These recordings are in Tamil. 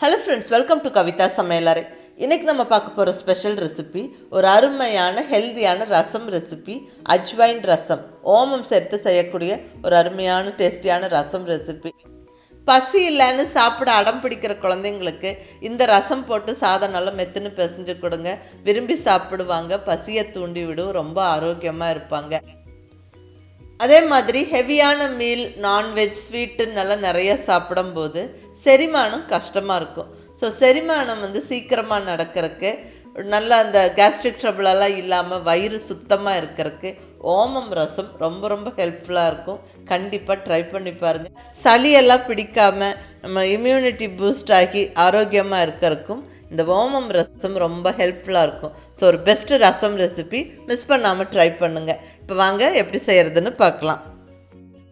ஹலோ ஃப்ரெண்ட்ஸ், வெல்கம் டு கவிதாசமையலாரை. இன்றைக்கி நம்ம பார்க்க போகிற ஸ்பெஷல் ரெசிபி ஒரு அருமையான ஹெல்தியான ரசம் ரெசிபி. அஜ்வைன் ரசம், ஓமம் சேர்த்து செய்யக்கூடிய ஒரு அருமையான டேஸ்டியான ரசம் ரெசிபி. பசி இல்லைன்னு சாப்பிட அடம் பிடிக்கிற குழந்தைங்களுக்கு இந்த ரசம் போட்டு சாதம் நல்லா மெத்துன்னு பிசைஞ்சு கொடுங்க. விரும்பி சாப்பிடுவாங்க, பசியை தூண்டி விடும், ரொம்ப ஆரோக்கியமாக இருப்பாங்க. அதே மாதிரி ஹெவியான மீல், நான்வெஜ், ஸ்வீட்டு நல்லா நிறைய சாப்பிடும்போது செரிமானம் கஷ்டமாக இருக்கும். ஸோ செரிமானம் சீக்கிரமாக நடக்கிறதுக்கு, நல்லா அந்த கேஸ்ட்ரிக் ட்ரபிளெல்லாம் இல்லாமல் வயிறு சுத்தமாக இருக்கிறதுக்கு ஓமம் ரசம் ரொம்ப ரொம்ப ஹெல்ப்ஃபுல்லாக இருக்கும். கண்டிப்பாக ட்ரை பண்ணி பாருங்கள். சளியெல்லாம் பிடிக்காமல் நம்ம இம்யூனிட்டி பூஸ்ட் ஆகி ஆரோக்கியமாக இருக்கிறதுக்கும் இந்த ஓமம் ரசம் ரொம்ப ஹெல்ப்ஃபுல்லாக இருக்கும். ஸோ ஒரு பெஸ்ட்டு ரசம் ரெசிபி, மிஸ் பண்ணாமல் ட்ரை பண்ணுங்கள். இப்போ வாங்க எப்படி செய்கிறதுன்னு பார்க்கலாம்.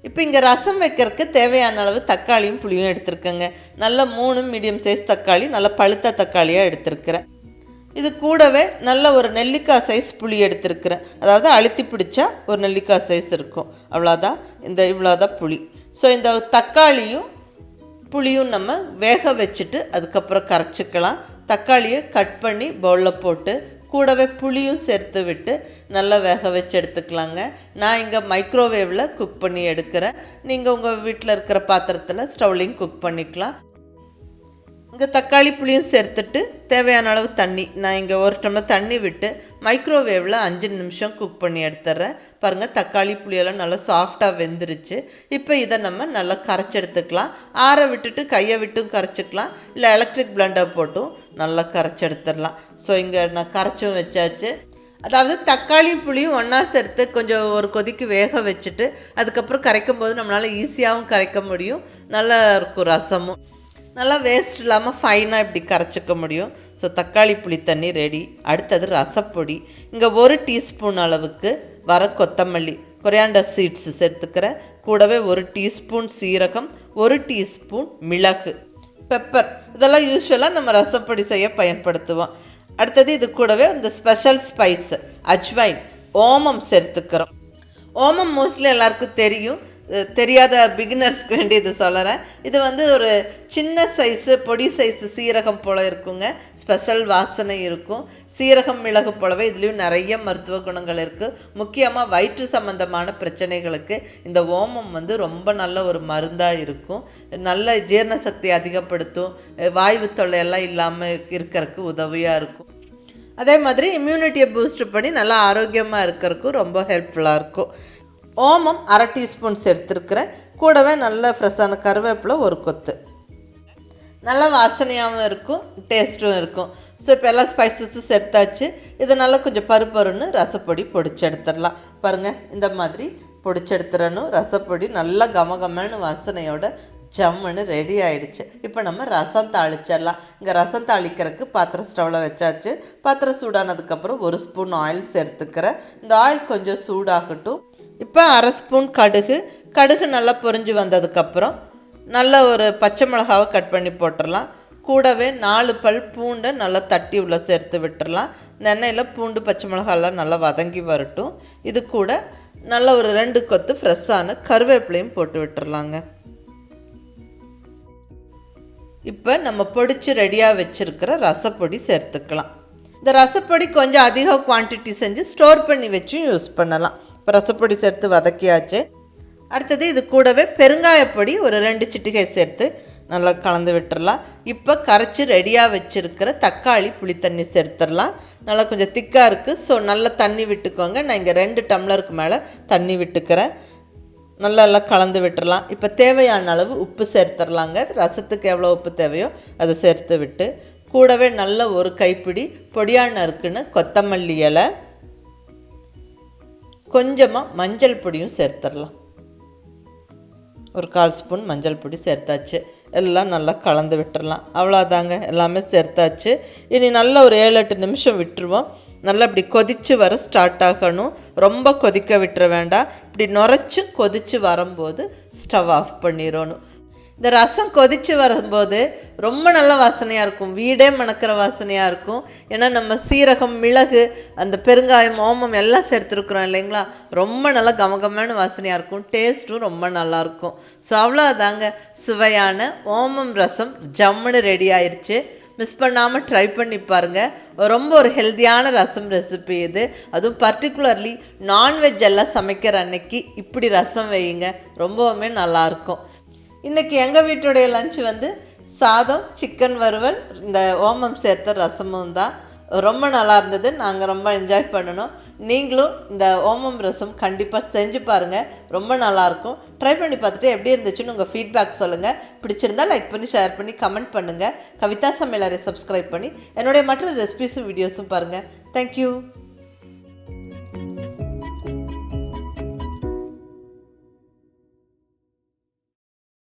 இப்போ இங்கே ரசம் வைக்கிறதுக்கு தேவையான அளவு தக்காளியும் புளியும் எடுத்துருக்கேங்க. நல்ல 3 மீடியம் சைஸ் தக்காளி, நல்ல பழுத்த தக்காளியாக எடுத்துருக்கிறேன். இது கூடவே நல்ல ஒரு நெல்லிக்காய் சைஸ் புளி எடுத்துருக்கிறேன். அதாவது அழுத்தி பிடிச்சா ஒரு நெல்லிக்காய் சைஸ் இருக்கும், அவ்வளோதான். இவ்வளோதான் புளி. ஸோ இந்த தக்காளியும் புளியும் நம்ம வேக வச்சுட்டு அதுக்கப்புறம் கரைச்சிக்கலாம். தக்காளியை கட் பண்ணி பவுலில் போட்டு கூடவே புளியும் சேர்த்து விட்டு நல்லா வேக வச்சு எடுத்துக்கலாங்க. நான் இங்கே மைக்ரோவேவில் குக் பண்ணி எடுக்கிறேன். நீங்கள் உங்கள் வீட்டில் இருக்கிற பாத்திரத்தில் ஸ்டவ்லையும் குக் பண்ணிக்கலாம். இங்கே தக்காளி புளியும் சேர்த்துட்டு தேவையான அளவு தண்ணி, நான் இங்கே 1 டம்ளர் தண்ணி விட்டு மைக்ரோவேவில் 5 நிமிஷம் குக் பண்ணி எடுத்துட்றேன். பாருங்கள், தக்காளி புளியெல்லாம் நல்லா சாஃப்டாக வெந்துருச்சு. இப்போ இதை நம்ம நல்லா கரைச்சி எடுத்துக்கலாம். ஆற விட்டுட்டு கையை விட்டும் கரைச்சிக்கலாம், இல்லை எலக்ட்ரிக் பிளெண்டர் போட்டும் நல்லா கரைச்சி எடுத்துடலாம். ஸோ இங்கே நான் கரைச்சும் வச்சாச்சு. அதாவது தக்காளி புளியும் ஒன்றா சேர்த்து கொஞ்சம் ஒரு கொதிக்கு வேக வச்சுட்டு அதுக்கப்புறம் கரைக்கும் போது நம்மளால் ஈஸியாகவும் கரைக்க முடியும், நல்லா இருக்கும். ரசமும் நல்லா வேஸ்ட் இல்லாமல் ஃபைனாக இப்படி கரைச்சிக்க முடியும். ஸோ தக்காளி புளி தண்ணி ரெடி. அடுத்தது ரசப்பொடி. இங்கே 1 டீஸ்பூன் அளவுக்கு வர கொத்தமல்லி, கொரியாண்டர் சீட்ஸ் சேர்த்துக்கிறேன். கூடவே 1 டீஸ்பூன் சீரகம், 1 டீஸ்பூன் மிளகு, பெப்பர். இதெல்லாம் யூஸ்வலாக நம்ம ரசப்பொடி செய்ய பயன்படுத்துவோம். அடுத்தது இது கூடவே இந்த ஸ்பெஷல் ஸ்பைஸ் அஜ்வைன், ஓமம் சேர்த்துக்கிறோம். ஓமம் மோஸ்ட்லி எல்லாருக்கும் தெரியும், தெரியாத பிகினர்ஸ்க்கு வேண்டி இது சொல்கிறேன். இது ஒரு சின்ன சைஸு பொடி சைஸு சீரகம் போல் இருக்குங்க. ஸ்பெஷல் வாசனை இருக்கும். சீரகம் மிளகு போலவே இதுலேயும் நிறைய மருத்துவ குணங்கள் இருக்குது. முக்கியமாக வயிற்று சம்பந்தமான பிரச்சனைகளுக்கு இந்த ஓமம் ரொம்ப நல்ல ஒரு மருந்தாக இருக்கும். நல்ல ஜீரண சக்தி அதிகப்படுத்தும், வாய்வு தொல்லையெல்லாம் இல்லாமல் இருக்கிறதுக்கு உதவியாக இருக்கும். அதே மாதிரி இம்யூனிட்டியை பூஸ்ட் பண்ணி நல்லா ஆரோக்கியமாக இருக்கிறதுக்கும் ரொம்ப ஹெல்ப்ஃபுல்லாக இருக்கும். ஓமம் 1/2 டீஸ்பூன் சேர்த்துருக்குறேன். கூடவே நல்ல ஃப்ரெஷ்ஷான கருவேப்பிலை 1 கொத்து. நல்லா வாசனையாகவும் இருக்கும், டேஸ்ட்டும் இருக்கும். ஸோ இப்போ எல்லா ஸ்பைசஸும் சேர்த்தாச்சு. இதை நல்லா கொஞ்சம் பருப்பருன்னு ரசப்பொடி பொடிச்சு எடுத்துடலாம். பாருங்கள், இந்த மாதிரி பொடிச்சு எடுத்துடணும். ரசப்பொடி நல்லா கமகமன்னு வாசனையோட ஜம்முன்னு ரெடி ஆகிடுச்சு. இப்போ நம்ம ரசம் தாளிச்சிடலாம். இங்கே ரசம் தாளிக்கிறதுக்கு பாத்திரம் ஸ்டவ்வில் வச்சாச்சு. பாத்திரம் சூடானதுக்கப்புறம் 1 ஸ்பூன் ஆயில் சேர்த்துக்கிறேன். இந்த ஆயில் கொஞ்சம் சூடாகட்டும். இப்போ 1/2 ஸ்பூன் கடுகு நல்லா பொரிஞ்சு வந்ததுக்கப்புறம் நல்ல ஒரு பச்சை மிளகாவை கட் பண்ணி போட்டுடலாம். கூடவே 4 பல் பூண்டை நல்லா தட்டி உள்ள சேர்த்து விட்டுடலாம். இந்த எண்ணெயில் பூண்டு பச்சை மிளகாலாம் நல்லா வதங்கி வரட்டும். இது கூட நல்ல ஒரு 2 கொத்து ஃப்ரெஷ்ஷான கருவேப்பிலையும் போட்டு விட்டுடலாங்க. இப்போ நம்ம பொடிச்சு ரெடியாக வச்சுருக்கிற ரசப்பொடி சேர்த்துக்கலாம். இந்த ரசப்பொடி கொஞ்சம் அதிக குவான்டிட்டி செஞ்சு ஸ்டோர் பண்ணி வச்சும் யூஸ் பண்ணலாம். இப்போ ரசப்பொடி சேர்த்து வதக்கியாச்சு. அடுத்தது இது கூடவே பெருங்காயப்பொடி ஒரு 2 சிட்டிகை சேர்த்து நல்லா கலந்து விட்டுடலாம். இப்போ கரைச்சி ரெடியாக வச்சுருக்கிற தக்காளி புளி தண்ணி சேர்த்துடலாம். நல்லா கொஞ்சம் திக்காக இருக்குது, ஸோ நல்லா தண்ணி விட்டுக்கோங்க. நான் இங்கே 2 டம்ளருக்கு மேலே தண்ணி விட்டுக்கிறேன். நல்லா கலந்து விட்டுடலாம். இப்போ தேவையான அளவு உப்பு சேர்த்துடலாங்க. ரசத்துக்கு எவ்வளோ உப்பு தேவையோ அதை சேர்த்து விட்டு கூடவே நல்ல ஒரு கைப்பிடி பொடியாக நறுக்குன்னு கொத்தமல்லி இலை, கொஞ்சமாக மஞ்சள் பொடியும் சேர்த்துடலாம். ஒரு 1/4 ஸ்பூன் மஞ்சள் பொடி சேர்த்தாச்சு. எல்லாம் நல்லா கலந்து விட்டுடலாம். அவ்வளோதாங்க, எல்லாமே சேர்த்தாச்சு. இனி நல்லா ஒரு 7-8 நிமிஷம் விட்டுருவோம். நல்லா இப்படி கொதித்து வர ஸ்டார்ட் ஆகணும். ரொம்ப கொதிக்க விட்டுற வேண்டாம். இப்படி நுரைச்சி கொதித்து வரும்போது ஸ்டவ் ஆஃப் பண்ணிடணும். இந்த ரசம் கொதித்து வரும்போது ரொம்ப நல்ல வாசனையாக இருக்கும், வீடே மணக்கிற வாசனையாக இருக்கும். ஏன்னா நம்ம சீரகம், மிளகு, அந்த பெருங்காயம், ஓமம் எல்லாம் சேர்த்துருக்குறோம் இல்லைங்களா, ரொம்ப நல்லா கமகமான வாசனையாக இருக்கும், டேஸ்ட்டும் ரொம்ப நல்லாயிருக்கும். ஸோ அவ்வளோதாங்க, சுவையான ஓமம் ரசம் ஜம்முன்னு ரெடி ஆயிடுச்சு. மிஸ் பண்ணாமல் ட்ரை பண்ணி பாருங்கள். ரொம்ப ஒரு ஹெல்த்தியான ரசம் ரெசிபி இது. அதுவும் பர்டிகுலர்லி நான்வெஜ் எல்லாம் சமைக்கிற அன்னைக்கு இப்படி ரசம் வையுங்க, ரொம்பவுமே நல்லாயிருக்கும். இன்றைக்கி எங்கள் வீட்டுடைய லஞ்ச் சாதம், சிக்கன் வறுவல், இந்த ஓமம் சேர்த்த ரசமும் தான். ரொம்ப நல்லா இருந்தது, நாங்கள் ரொம்ப என்ஜாய் பண்ணணும். நீங்களும் இந்த ஓமம் ரசம் கண்டிப்பாக செஞ்சு பாருங்கள், ரொம்ப நல்லாயிருக்கும். ட்ரை பண்ணி பார்த்துட்டு எப்படி இருந்துச்சுன்னு உங்கள் ஃபீட்பேக் சொல்லுங்கள். பிடிச்சிருந்தால் லைக் பண்ணி, ஷேர் பண்ணி, கமெண்ட் பண்ணுங்கள். கவிதா சமையலறை சப்ஸ்கிரைப் பண்ணி என்னுடைய மற்ற ரெசிபிஸும் வீடியோஸும் பாருங்கள். தேங்க்யூ.